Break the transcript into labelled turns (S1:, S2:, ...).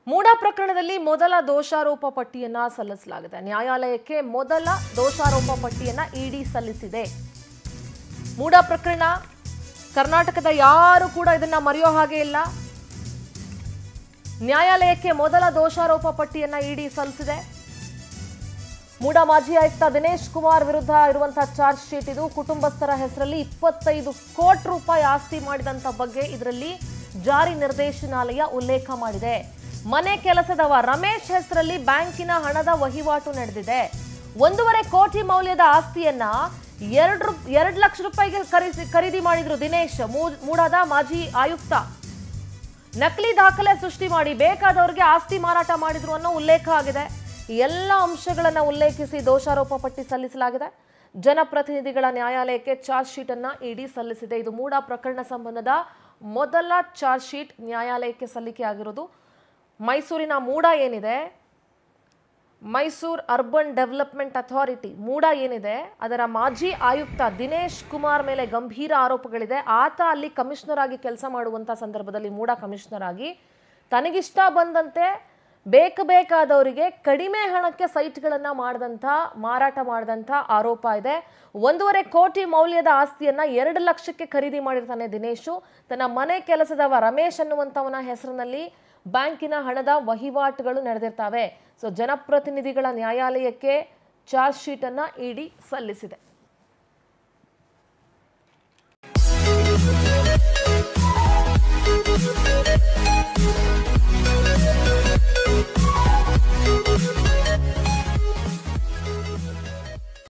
S1: ಮೂಡ ಪ್ರಕರಣದಲ್ಲಿ ಮೊದಲ ದೋಷಾರೋಪ ಪಟ್ಟಿಯನ್ನ ಸಲ್ಲಿಸಲಾಗಿದೆ. ನ್ಯಾಯಾಲಯಕ್ಕೆ ಮೊದಲ ದೋಷಾರೋಪ ಪಟ್ಟಿಯನ್ನ ಇಡಿ ಸಲ್ಲಿಸಿದೆ. ಮೂಡ ಪ್ರಕರಣ ಕರ್ನಾಟಕದ ಯಾರು ಕೂಡ ಇದನ್ನ ಮರೆಯೋ ಹಾಗೆ ಇಲ್ಲ. ನ್ಯಾಯಾಲಯಕ್ಕೆ ಮೊದಲ ದೋಷಾರೋಪ ಪಟ್ಟಿಯನ್ನ ಇಡಿ ಸಲ್ಲಿಸಿದೆ. ಮೂಡ ಮಾಜಿ ಆಯುಕ್ತ ದಿನೇಶ್ ಕುಮಾರ್ ವಿರುದ್ಧ ಇರುವಂತಹ ಚಾರ್ಜ್ ಶೀಟ್ ಇದು. ಕುಟುಂಬಸ್ಥರ ಹೆಸರಲ್ಲಿ 25 ಕೋಟಿ ರೂಪಾಯಿ ಆಸ್ತಿ ಮಾಡಿದಂತ ಬಗ್ಗೆ ಇದರಲ್ಲಿ ಜಾರಿ ನಿರ್ದೇಶನಾಲಯ ಉಲ್ಲೇಖ ಮಾಡಿದೆ. ಮನೆ ಕೆಲಸದವ ರಮೇಶ್ ಹೆಸರಲ್ಲಿ ಬ್ಯಾಂಕಿನ ಹಣದ ವಹಿವಾಟು ನಡೆದಿದೆ. 1.5 ಕೋಟಿ ಮೌಲ್ಯದ ಆಸ್ತಿಯನ್ನ 2 ಲಕ್ಷ ರೂಪಾಯಿಗೆ ಖರೀದಿ ಮಾಡಿದ್ರು ದಿನೇಶ್, ಮೂಡಾದ ಮಾಜಿ ಆಯುಕ್ತ. ನಕಲಿ ದಾಖಲೆ ಸೃಷ್ಟಿ ಮಾಡಿ ಬೇಕಾದವರಿಗೆ ಆಸ್ತಿ ಮಾರಾಟ ಮಾಡಿದ್ರು ಅನ್ನೋ ಉಲ್ಲೇಖ ಆಗಿದೆ. ಎಲ್ಲ ಅಂಶಗಳನ್ನು ಉಲ್ಲೇಖಿಸಿ ದೋಷಾರೋಪ ಪಟ್ಟಿ ಸಲ್ಲಿಸಲಾಗಿದೆ. ಜನಪ್ರತಿನಿಧಿಗಳ ನ್ಯಾಯಾಲಯಕ್ಕೆ ಚಾರ್ಜ್ ಶೀಟ್ ಅನ್ನ ಇಡಿ ಸಲ್ಲಿಸಿದೆ. ಇದು ಮೂಡ ಪ್ರಕರಣ ಸಂಬಂಧದ ಮೊದಲ ಚಾರ್ಜ್ ಶೀಟ್ ನ್ಯಾಯಾಲಯಕ್ಕೆ ಸಲ್ಲಿಕೆ ಆಗಿರೋದು. ಮೈಸೂರಿನ ಮೂಡ ಏನಿದೆ, ಮೈಸೂರು ಅರ್ಬನ್ ಡೆವಲಪ್ಮೆಂಟ್ ಅಥಾರಿಟಿ ಮೂಡ ಏನಿದೆ, ಅದರ ಮಾಜಿ ಆಯುಕ್ತ ದಿನೇಶ್ ಕುಮಾರ್ ಮೇಲೆ ಗಂಭೀರ ಆರೋಪಗಳಿದೆ. ಆತ ಅಲ್ಲಿ ಕಮಿಷನರ್ ಆಗಿ ಕೆಲಸ ಮಾಡುವಂಥ ಸಂದರ್ಭದಲ್ಲಿ ಮೂಡ ಕಮಿಷನರ್ ಆಗಿ ತನಗಿಷ್ಟ ಬಂದಂತೆ ಬೇಕಾದವರಿಗೆ ಕಡಿಮೆ ಹಣಕ್ಕೆ ಸೈಟ್ಗಳನ್ನು ಮಾರಾಟ ಮಾಡಿದಂಥ ಆರೋಪ ಇದೆ. 1.5 ಕೋಟಿ ಮೌಲ್ಯದ ಆಸ್ತಿಯನ್ನ 2 ಲಕ್ಷಕ್ಕೆ ಖರೀದಿ ಮಾಡಿರ್ತಾನೆ ದಿನೇಶು. ತನ್ನ ಮನೆ ಕೆಲಸದವ ರಮೇಶ್ ಅನ್ನುವಂಥವನ ಹೆಸರಿನಲ್ಲಿ ಬ್ಯಾಂಕಿನ ಹಣದ ವಹಿವಾಟುಗಳು ನಡೆದಿರ್ತವೆ. ಸೊ ಜನಪ್ರತಿನಿಧಿಗಳ ನ್ಯಾಯಾಲಯಕ್ಕೆ ಚಾರ್ಜ್ ಶೀಟ್ ಅನ್ನ ಇಡಿ ಸಲ್ಲಿಸಿದೆ.